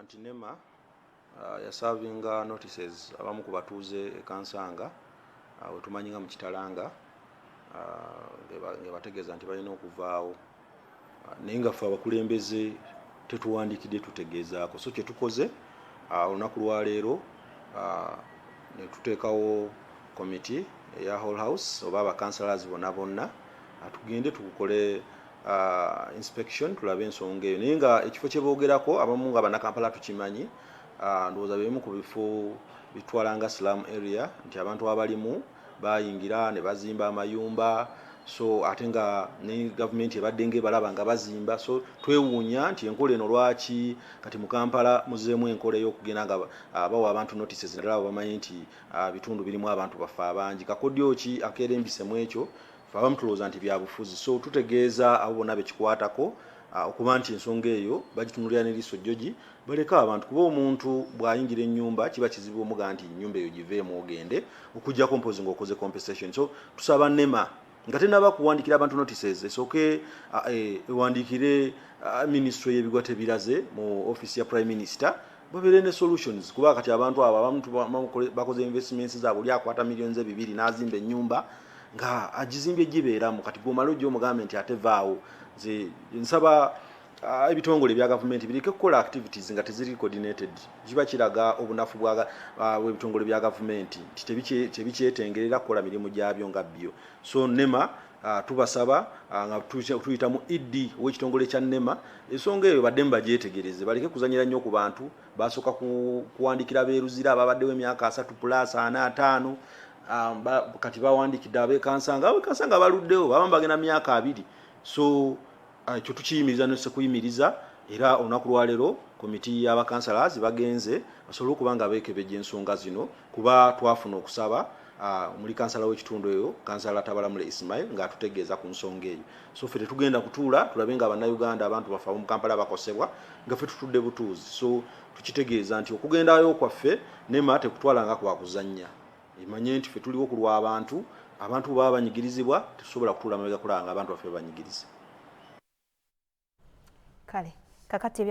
anti NEMA yasavinga notices abamu ku batuuze e Kansanga wetumanyi nga mu Kitalanga nga bategeeza nti balina okuvaawo naye nga ffe abakulembeze tetuwandiikidde tutegeezaako. So kye tukoze olunaku lwa leero ne tuteekawo komiti eya Whole House oba abakansalaz bonna tugende tukole inspection tulabe ensonga eyo, naye nga ekifo kye boogerako abamu nga bannakampala tukimanyi, ndowooza bimu ku bifo bitwala nga slum area nti abantu abalimu bayingira ne bazimba amayumba, so ate nga ne gavumenti ebadde ng'ebalaba nga bazimba, so twewuunya nti enkola eno lwaki kati mu Kampala muzeemu enkola ey'okugenda nga bawa abantu notices naddala bamanyi nti bitundu birimu abantu bafe abangi. Kakodyo ki akeera embise mu ekyo abamu tulowooza nti bya bufuzi, so tutegeeza abo bonna bekikwatako okuba nti ensonga eyo bagitunulira n'eriiso jjogi baleka abantu, kuba omuntu bw'ayingira ennyumba kiba kizibu omuga nti ennyumba eyo giveemu ogende okuggyako mpozi ng'okoze compensation. So tusaba NEMA nga tenaba kuwandiikira abantu notices esooke ewandiikire ministry y'ebigwa tebiraze mu office ya Prime Minister babeere ne solutions, kuba kati abantu abo abamu bakoze investments zaabwe, oli akwata millions 2 n'azimba ennyumba nga agizimbye gibeeramu, kati gw'omala ojja omugambe nti ate vaawo. Nze nsaba ebitongole bya gavumenti bireke kukola activities nga teziri coordinated. Kiba kiraga obunafu bw'ebitongole bya gavumenti nti tebikyetengerera kukola mirimu gyabyo nga byo. So NEMA tubasaba nga tuyita mu ED w'ekitongole kya NEMA, ensonga eyo badde mbagyetegereze, baleke kuzanyira nnyo ku bantu basooka kuwandiikira beeruzira ababaddewo emyaka 3+, 4, 5 kati bawandiikidde ab'e Kansanga baluddewo baba bagenda myaka 2. So ekyo tukiyimiriza nesekuyimiriza, era olunaku lwa leero komiti y'abakansalaz bagenze basobole okuba nga beekebejja ensonga zino, kuba twafuna okusaba muri kansala w'ekitundu eyo kansala Tabalamule Ismail ng'atutegeeza ku nsonga eyo. So ffe tetugenda kutuula tulabe nga bannayuganda abantu bafe mu Kampala bakosebwa nga ffe tutudde butuuzi. So tukitegeeza nti okugendayo kwaffe NEMA tekutwala nga kwakuzannya, imanye nti ffe tuliwo ku lw'abantu, abantu baba banyigirizibwa tetusobola kutuula mabega kulaba nga abantu baffe banyigirize. Kale kakati